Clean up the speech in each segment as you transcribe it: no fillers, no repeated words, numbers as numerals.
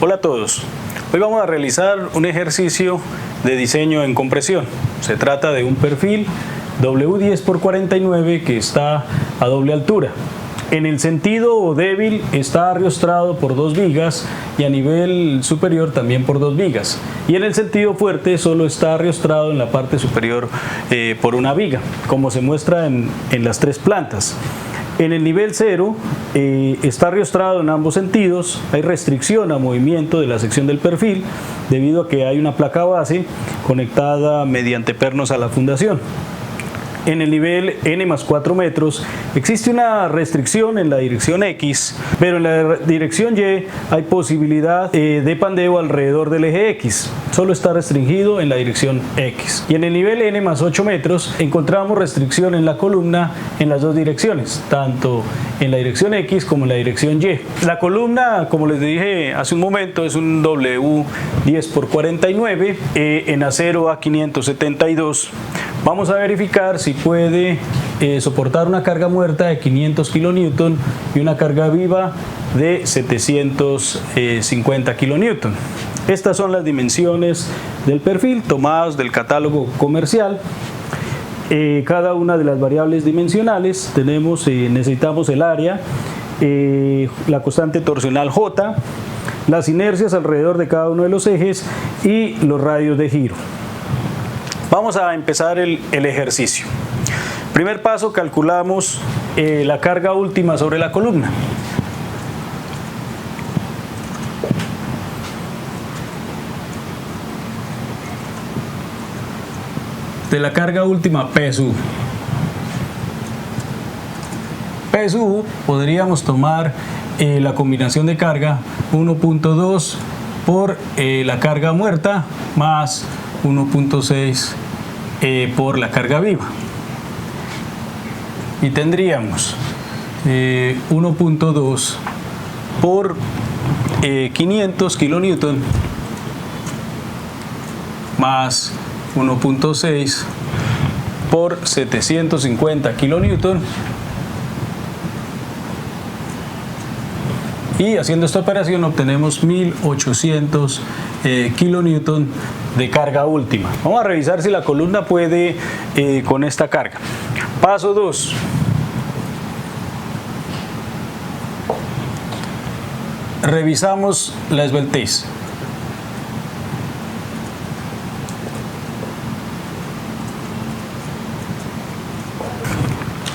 Hola a todos. Hoy vamos a realizar un ejercicio de diseño en compresión. Se trata de un perfil W10x49 que está a doble altura. En el sentido débil está ariostrado por 2 vigas y a nivel superior también por 2 vigas. Y en el sentido fuerte solo está ariostrado en la parte superior por una viga, como se muestra en las 3 plantas. En el nivel 0 está ariostrado en ambos sentidos. Hay restricción a movimiento de la sección del perfil debido a que hay una placa base conectada mediante pernos a la fundación. En el nivel N más 4 metros existe una restricción en la dirección X, pero en la dirección Y hay posibilidad de pandeo alrededor del eje X. Solo está restringido en la dirección X. Y en el nivel N más 8 metros encontramos restricción en la columna en las 2 direcciones, tanto en la dirección X como en la dirección Y. La columna, como les dije hace un momento, es un W10x49 en acero A572. Vamos a verificar si puede soportar una carga muerta de 500 kN y una carga viva de 750 kN. Estas son las dimensiones del perfil tomadas del catálogo comercial. Cada una de las variables dimensionales necesitamos el área, la constante torsional J, las inercias alrededor de cada uno de los ejes y los radios de giro. Vamos a empezar el ejercicio. Primer paso, calculamos la carga última sobre la columna. De la carga última P sub. P sub podríamos tomar la combinación de carga 1.2 por la carga muerta más 1.6 por la carga viva. Y tendríamos 1.2 por 500 kN más 1.6 por 750 kN. Y haciendo esta operación obtenemos 1800 kN de carga última. Vamos a revisar si la columna puede con esta carga. Paso 2. Revisamos la esbeltez.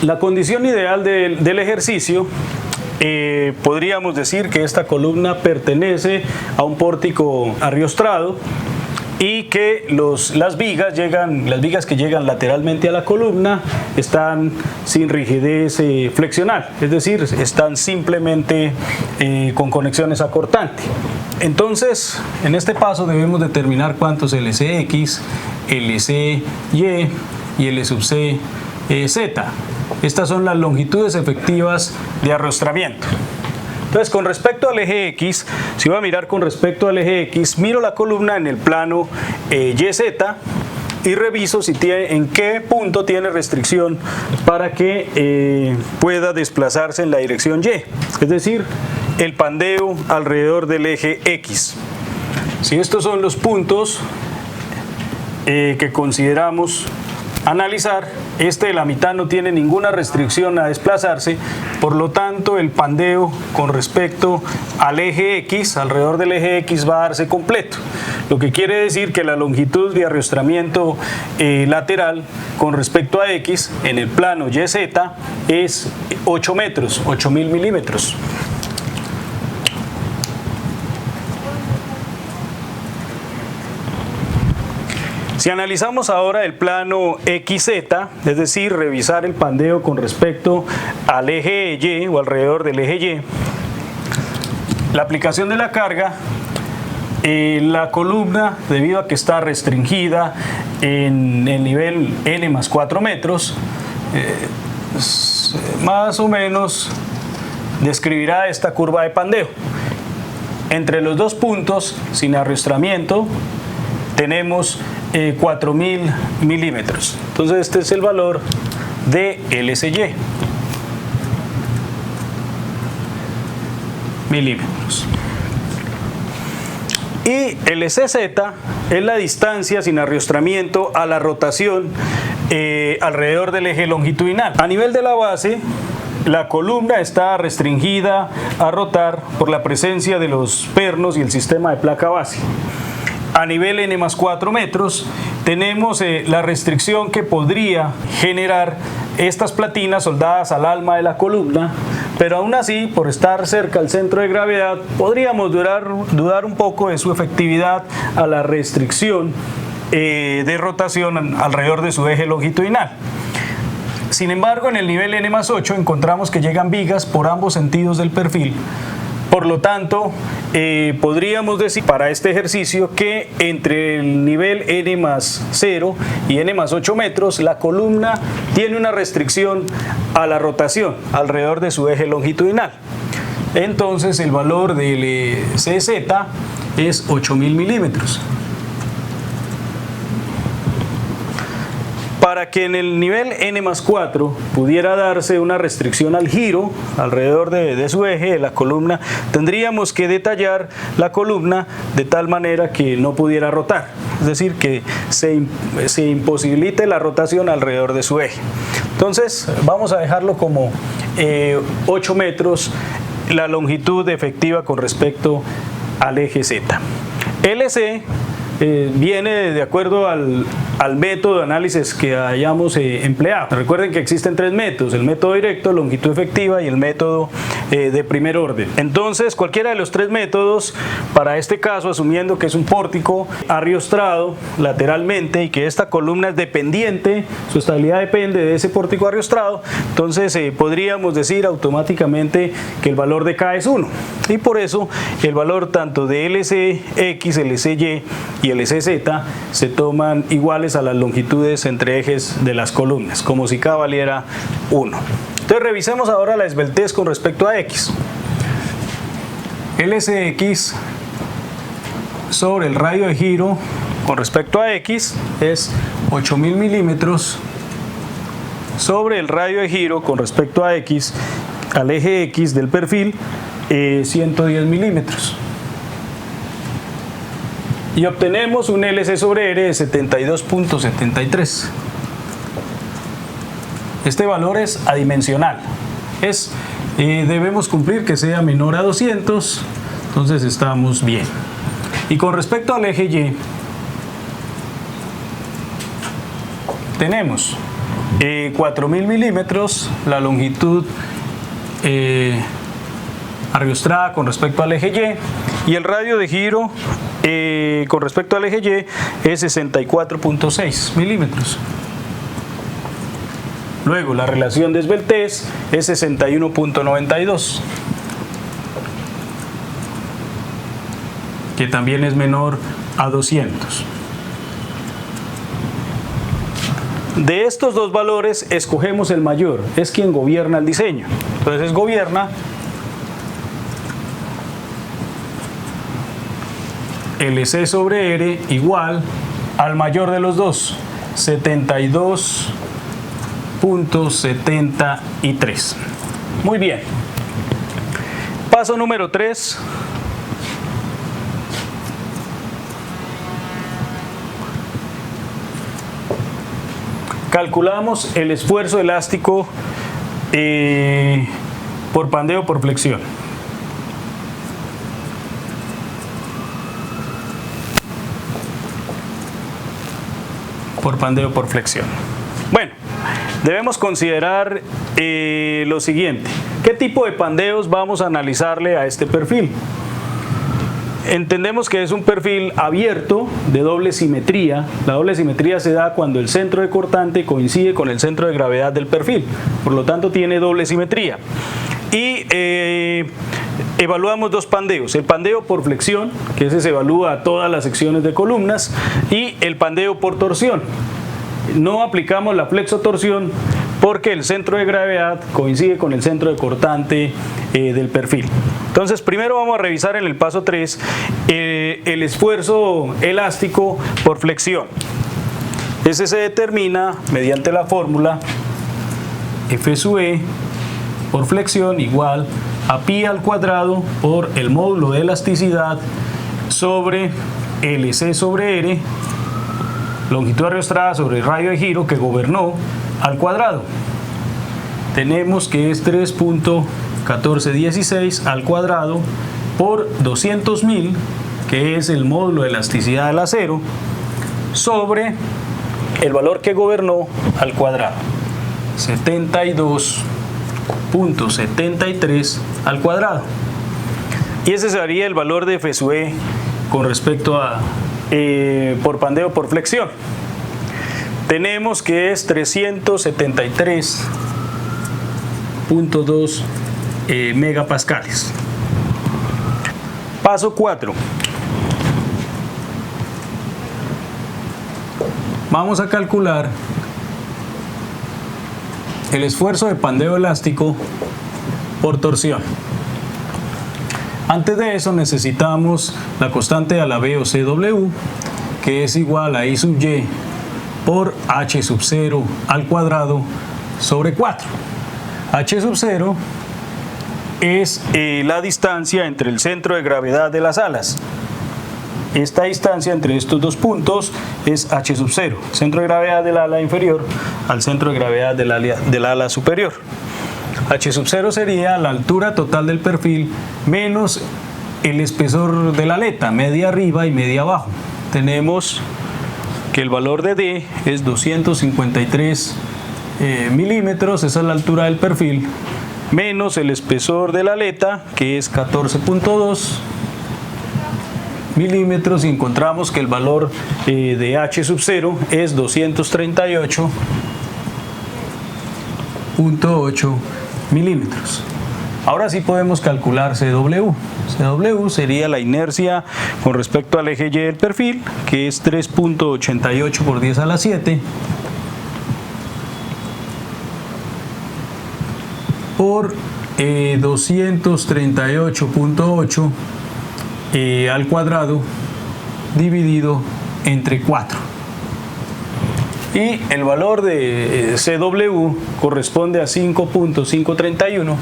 La condición ideal del ejercicio, podríamos decir que esta columna pertenece a un pórtico ariostrado y que las vigas que llegan lateralmente a la columna están sin rigidez flexional, es decir, están simplemente con conexiones a cortante. Entonces, en este paso debemos determinar cuántos LCX, LCY y L sub C Z. Estas son las longitudes efectivas de arrostramiento. Entonces, con respecto al eje X, si voy a mirar con respecto al eje X, miro la columna en el plano YZ y reviso en qué punto tiene restricción para que pueda desplazarse en la dirección Y, es decir, el pandeo alrededor del eje X. Si estos son los puntos que consideramos analizar, de la mitad no tiene ninguna restricción a desplazarse, por lo tanto el pandeo con respecto al eje X, alrededor del eje X, va a darse completo, lo que quiere decir que la longitud de arrostramiento lateral con respecto a X en el plano YZ es 8 metros, 8000 milímetros. Si analizamos ahora el plano XZ, es decir, revisar el pandeo con respecto al eje Y o alrededor del eje Y, la aplicación de la carga, la columna, debido a que está restringida en el nivel N más 4 metros, más o menos describirá esta curva de pandeo. Entre los 2 puntos, sin arrostramiento, tenemos 4000 milímetros. Entonces este es el valor de LCY. Milímetros. Y el SZ es la distancia sin arriostramiento a la rotación alrededor del eje longitudinal. A nivel de la base, la columna está restringida a rotar por la presencia de los pernos y el sistema de placa base. A nivel n+4 metros tenemos la restricción que podría generar estas platinas soldadas al alma de la columna, pero aún así, por estar cerca al centro de gravedad, podríamos dudar un poco de su efectividad a la restricción de rotación alrededor de su eje longitudinal. Sin embargo, en el nivel n+8 encontramos que llegan vigas por ambos sentidos del perfil. Por lo tanto, podríamos decir para este ejercicio que entre el nivel n+0 y n+8 metros, la columna tiene una restricción a la rotación alrededor de su eje longitudinal. Entonces, el valor del CZ es 8000 milímetros. Para que en el nivel n+4 pudiera darse una restricción al giro alrededor de su eje de la columna, tendríamos que detallar la columna de tal manera que no pudiera rotar, es decir, que se imposibilite la rotación alrededor de su eje. Entonces vamos a dejarlo como 8 metros la longitud efectiva con respecto al eje Z. LC viene de acuerdo al método de análisis que hayamos empleado. Recuerden que existen tres métodos: el método directo, longitud efectiva y el método de primer orden. Entonces, cualquiera de los tres métodos, para este caso, asumiendo que es un pórtico arriostrado lateralmente y que esta columna es dependiente, su estabilidad depende de ese pórtico arriostrado, entonces podríamos decir automáticamente que el valor de K es 1. Y por eso el valor tanto de LCX, LCY y LCZ se toman iguales a las longitudes entre ejes de las columnas, como si K valiera 1. Entonces revisemos ahora la esbeltez con respecto a X. LCX sobre el radio de giro con respecto a X es 8000 milímetros sobre el radio de giro con respecto a X, al eje X del perfil, 110 milímetros. Y obtenemos un LC sobre R de 72.73. Este valor es adimensional. Debemos cumplir que sea menor a 200, entonces estamos bien. Y con respecto al eje Y, tenemos 4000 milímetros, la longitud arriostrada con respecto al eje Y el radio de giro con respecto al eje Y es 64.6 milímetros. Luego la relación de esbeltez es 61.92, que también es menor a 200. De estos dos valores escogemos el mayor, es quien gobierna el diseño. Entonces gobierna LC sobre R igual al mayor de los dos, 72.73. Muy bien. Paso número 3. Calculamos el esfuerzo elástico por pandeo por flexión. Por pandeo por flexión. Bueno, debemos considerar lo siguiente: ¿qué tipo de pandeos vamos a analizarle a este perfil? Entendemos que es un perfil abierto de doble simetría. La doble simetría se da cuando el centro de cortante coincide con el centro de gravedad del perfil, por lo tanto tiene doble simetría. Y evaluamos dos pandeos: el pandeo por flexión, que ese se evalúa a todas las secciones de columnas, y el pandeo por torsión. No aplicamos la flexotorsión porque el centro de gravedad coincide con el centro de cortante del perfil. Entonces, primero vamos a revisar en el paso 3 el esfuerzo elástico por flexión. Ese se determina mediante la fórmula F sub E por flexión igual a pi al cuadrado por el módulo de elasticidad sobre LC sobre R, longitud ariostrada sobre radio de giro que gobernó al cuadrado. Tenemos que es 3.1416 al cuadrado por 200.000, que es el módulo de elasticidad del acero, sobre el valor que gobernó al cuadrado, 72.73 al cuadrado. Y ese sería el valor de F sub E con respecto a por pandeo por flexión. Tenemos que es 373.2 megapascales. Paso 4. Vamos a calcular el esfuerzo de pandeo elástico por torsión. Antes de eso necesitamos la constante a la B o CW, que es igual a I sub Y por H sub 0 al cuadrado sobre 4. H sub 0 es la distancia entre el centro de gravedad de las alas. Esta distancia entre estos dos puntos es H sub 0, centro de gravedad del ala inferior al centro de gravedad del ala superior. H sub 0 sería la altura total del perfil menos el espesor de la aleta, media arriba y media abajo. Tenemos que el valor de D es 253 milímetros, esa es la altura del perfil, menos el espesor de la aleta, que es 14.2 milímetros, y encontramos que el valor de H sub 0 es 238.8 milímetros. Ahora sí podemos calcular CW. CW sería la inercia con respecto al eje Y del perfil, que es 3.88 por 10 a la 7 por 238.8 al cuadrado dividido entre 4. Y el valor de CW corresponde a 5.531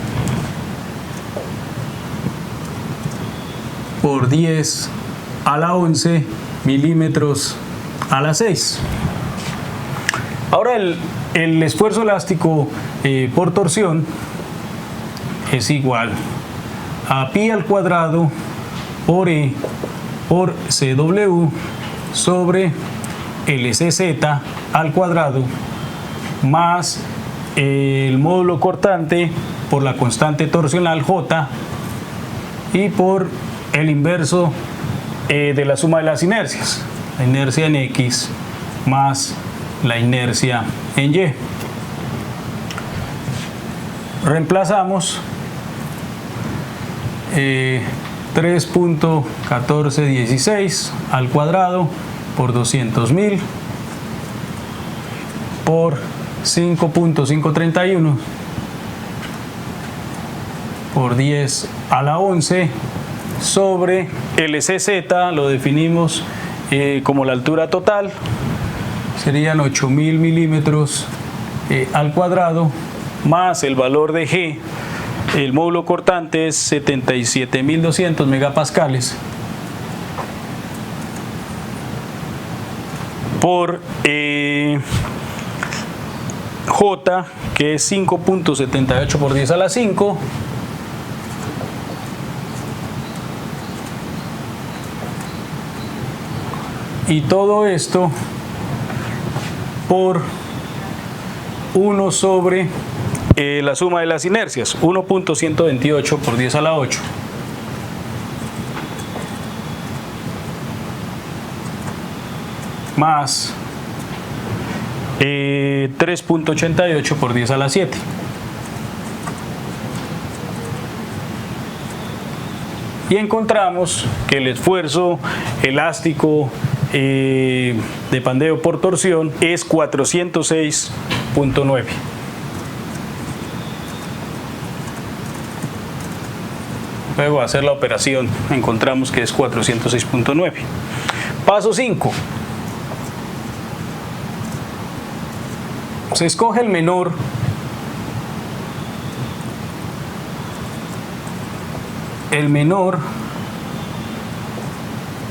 por 10 a la 11 milímetros a la 6. Ahora el esfuerzo elástico por torsión es igual a pi al cuadrado por E por CW sobre LCZ al cuadrado más el módulo cortante por la constante torsional J y por el inverso de la suma de las inercias, la inercia en X más la inercia en Y. Reemplazamos 3.1416 al cuadrado por 200.000 por 5.531 por 10 a la 11 sobre LCZ, lo definimos como la altura total, serían 8.000 milímetros al cuadrado, más el valor de G, el módulo cortante es 77.200 megapascales por J, que es 5.78 por 10 a la 5 y todo esto por 1 sobre la suma de las inercias, 1.128 por 10 a la 8. Más 3.88 por 10 a la 7. Y encontramos que el esfuerzo elástico de pandeo por torsión es 406.9. Luego de hacer la operación encontramos que es 406.9. Paso 5. Se escoge el menor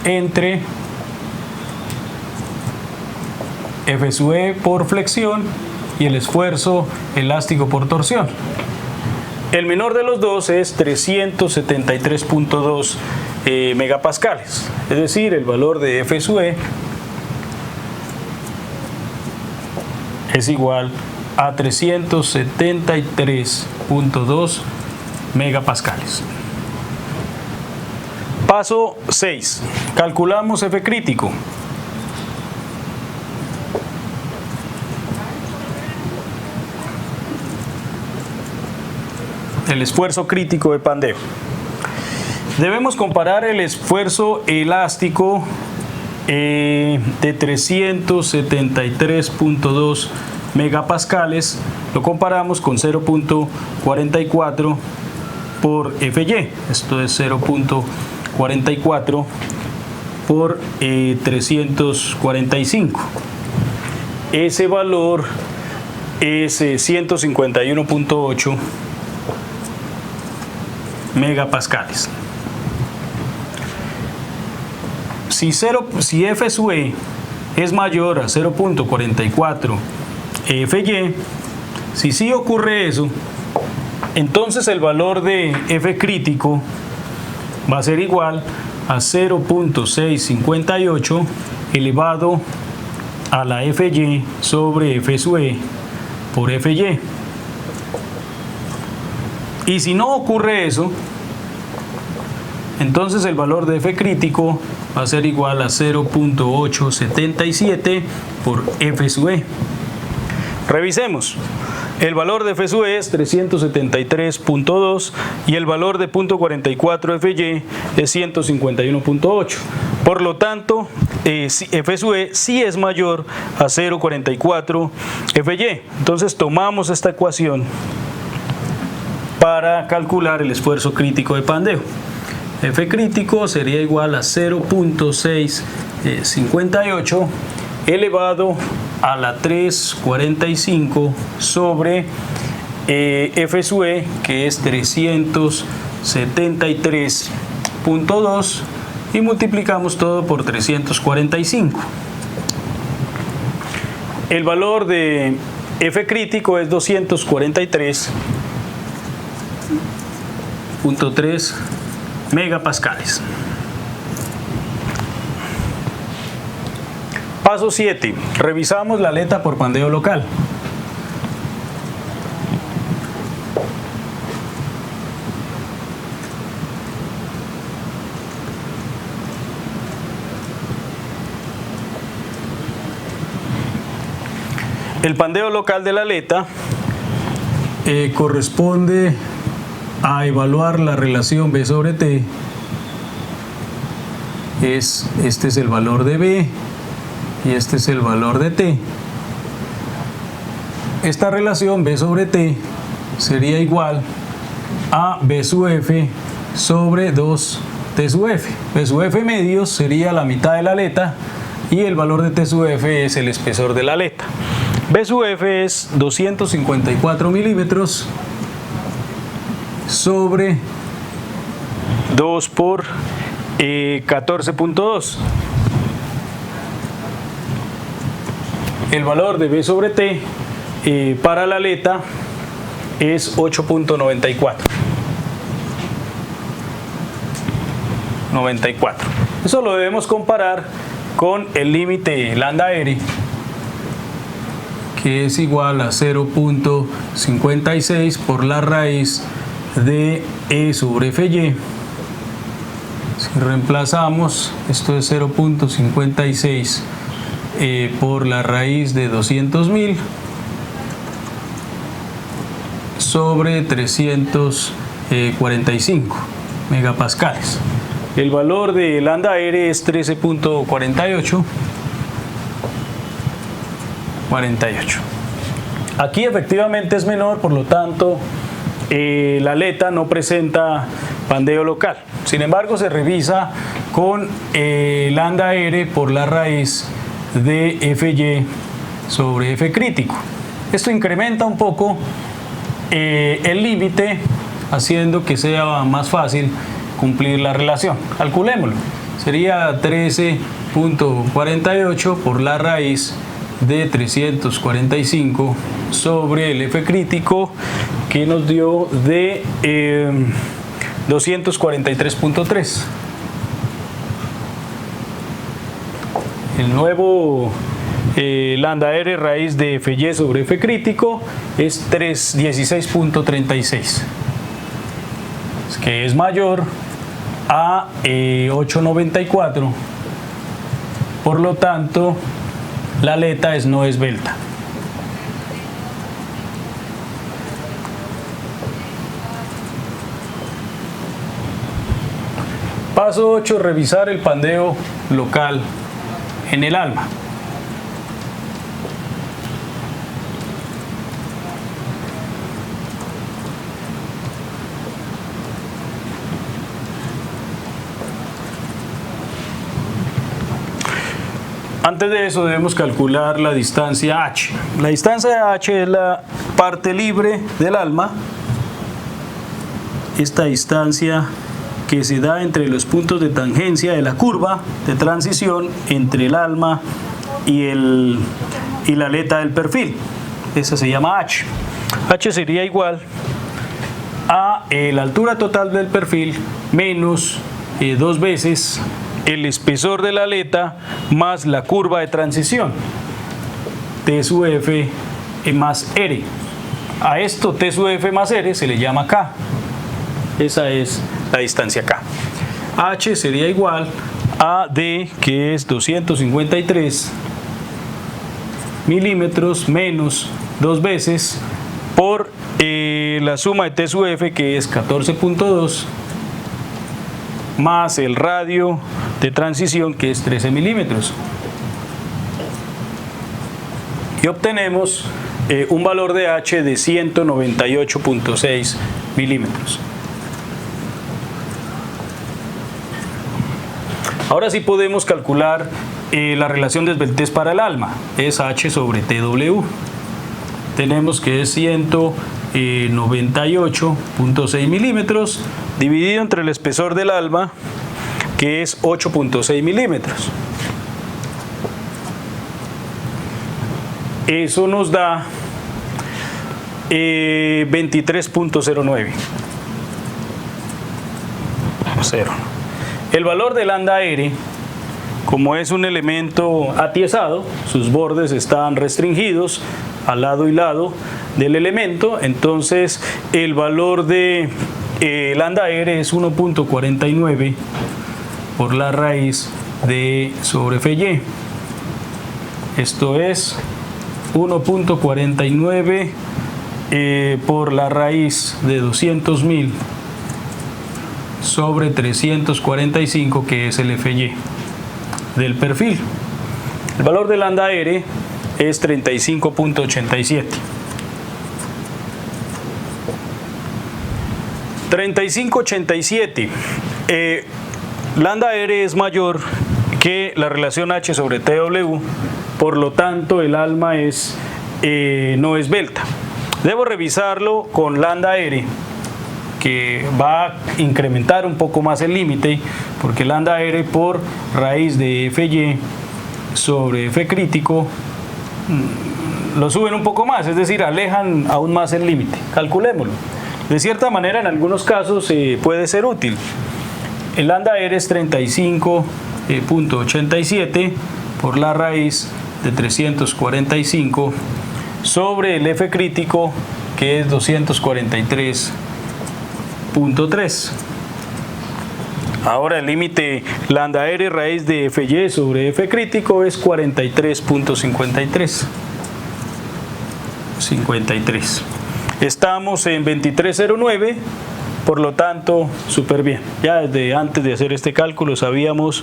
entre F sub E por flexión y el esfuerzo elástico por torsión. El menor de los dos es 373.2 megapascales, es decir, el valor de F sub E es igual a 373.2 megapascales. Paso 6. Calculamos F crítico. El esfuerzo crítico de pandeo. Debemos comparar el esfuerzo elástico de 373.2 megapascales, lo comparamos con 0.44 por Fy. Esto es 0.44 por 345. Ese valor es 151.8 megapascales. Si F sub E es mayor a 0.44 Fy, si sí ocurre eso, entonces el valor de F crítico va a ser igual a 0.658 elevado a la Fy sobre F sub E por Fy. Y si no ocurre eso, entonces el valor de F crítico va a ser igual a 0.877 por F sub E. Revisemos. El valor de F sub E es 373.2 y el valor de 0.44 Fy es 151.8. Por lo tanto, F sub E sí es mayor a 0.44 Fy. Entonces tomamos esta ecuación para calcular el esfuerzo crítico de pandeo. F crítico sería igual a 0.658 elevado a la 345 sobre F sub E, que es 373.2, y multiplicamos todo por 345. El valor de F crítico es 243.3 megapascales. Paso 7. Revisamos la aleta por pandeo local. El pandeo local de la aleta corresponde a evaluar la relación B sobre T. Este es el valor de B y este es el valor de T. Esta relación B sobre T sería igual a B sub F sobre 2 T sub F. B sub F medios sería la mitad de la aleta y el valor de T sub F es el espesor de la aleta. B sub F es 254 milímetros sobre 2 por 14.2. El valor de B sobre T para la aleta es 8.94. Eso lo debemos comparar con el límite lambda R, que es igual a 0.56 por la raíz de E sobre Fy. Si reemplazamos, esto es 0.56 por la raíz de 200.000 sobre 345 megapascales. El valor de lambda R es 13.48. Aquí efectivamente es menor, por lo tanto la aleta no presenta pandeo local. Sin embargo, se revisa con lambda R por la raíz de Fy sobre F crítico. Esto incrementa un poco el límite, haciendo que sea más fácil cumplir la relación. Calculémoslo. sería 13.48 por la raíz de 345 sobre el F crítico, que nos dio de 243.3. El nuevo lambda R raíz de Fy sobre F crítico es 316.36, que es mayor a 8.94, por lo tanto la aleta es no esbelta. Paso 8, revisar el pandeo local en el ALMA. Antes de eso debemos calcular la distancia H. La distancia H es la parte libre del ALMA. Esta distancia que se da entre los puntos de tangencia de la curva de transición entre el ALMA y la aleta del perfil. Esa se llama H. H sería igual a la altura total del perfil menos 2 veces el espesor de la aleta más la curva de transición, T sub F más R. A esto T sub F más R se le llama K. Esa es la distancia K. H sería igual a D, que es 253 milímetros menos 2 veces por la suma de T sub F, que es 14.2, más el radio de transición, que es 13 milímetros. Y obtenemos un valor de H de 198.6 milímetros. Ahora sí podemos calcular la relación de esbeltez para el ALMA. Es H sobre TW. Tenemos que es 198.6 milímetros dividido entre el espesor del ALMA, que es 8.6 milímetros. Eso nos da 23.09. El valor del lambda R, como es un elemento atiesado, sus bordes están restringidos al lado y lado del elemento, entonces el valor de lambda R es 1.49 por la raíz de sobre Fy. Esto es 1.49 por la raíz de 200.000 sobre 345, que es el Fy del perfil. El valor de lambda R es 35.87. 35.87. Lambda R es mayor que la relación H sobre TW, por lo tanto el ALMA es no esbelta. Debo revisarlo con lambda R, que va a incrementar un poco más el límite, porque lambda R por raíz de Fy sobre F crítico lo suben un poco más, es decir, alejan aún más el límite. Calculémoslo. De cierta manera, en algunos casos puede ser útil. El lambda R es 35.87 por la raíz de 345 sobre el F crítico, que es 243.3. Ahora el límite lambda R raíz de Fy sobre F crítico es 43.53. Estamos en 23.09, por lo tanto, súper bien. Ya desde antes de hacer este cálculo sabíamos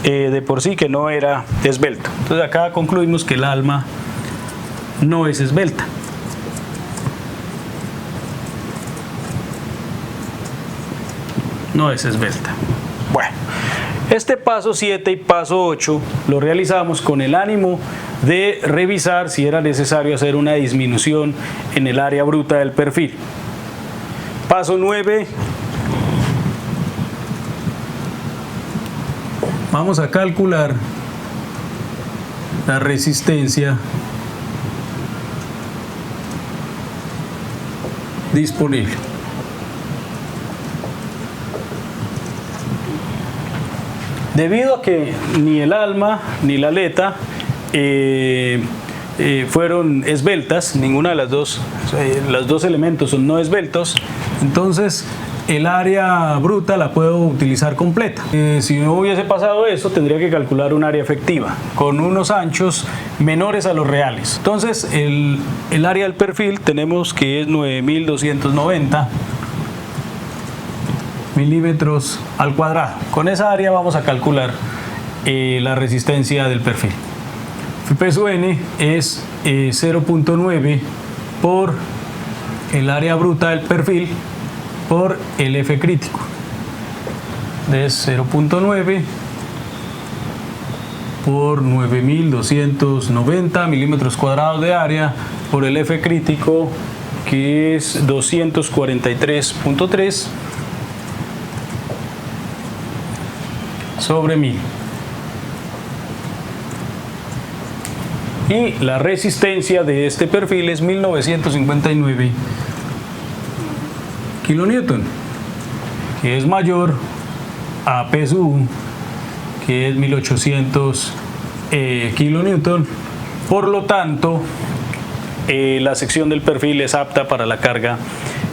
de por sí que no era esbelto. Entonces acá concluimos que el ALMA no es esbelta. No es esbelta. Bueno, este paso 7 y paso 8 lo realizamos con el ánimo de revisar si era necesario hacer una disminución en el área bruta del perfil. Paso 9. vamos a calcular la resistencia disponible. Debido a que ni el alma ni la aleta fueron esbeltas, ninguna de los dos elementos son no esbeltos, entonces el área bruta la puedo utilizar completa. Si no hubiese pasado eso, tendría que calcular un área efectiva con unos anchos menores a los reales. Entonces el área del perfil tenemos que es 9290 milímetros al cuadrado. Con esa área vamos a calcular la resistencia del perfil. P sub n es 0.9 por el área bruta del perfil por el F crítico. Es 0.9 por 9290 milímetros cuadrados de área por el F crítico, que es 243.3 sobre 1000. Y la resistencia de este perfil es 1959 kilonewton, que es mayor a P sub 1, que es 1800 kilonewton. Por lo tanto, la sección del perfil es apta para la carga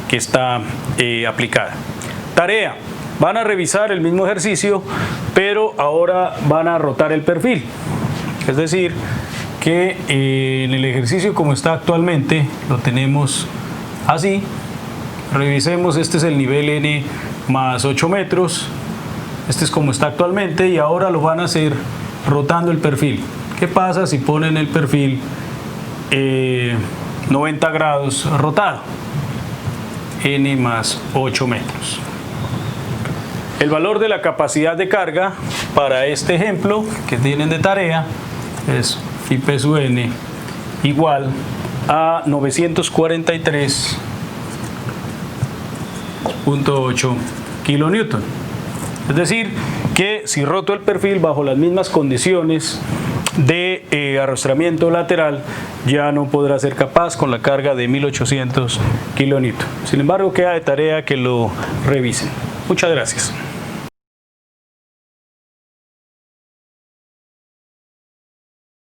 que está aplicada. Tarea: van a revisar el mismo ejercicio, pero ahora van a rotar el perfil. Es decir, que en el ejercicio como está actualmente lo tenemos así. Revisemos, este es el nivel N más 8 metros, este es como está actualmente, y ahora lo van a hacer rotando el perfil. ¿Qué pasa si ponen el perfil 90 grados rotado? N más 8 metros. El valor de la capacidad de carga para este ejemplo que tienen de tarea es P sub n igual a 943.8 kilonewton. Es decir, que si roto el perfil bajo las mismas condiciones de arrastramiento lateral, ya no podrá ser capaz con la carga de 1800 kilonewton. Sin embargo, queda de tarea que lo revisen. Muchas gracias.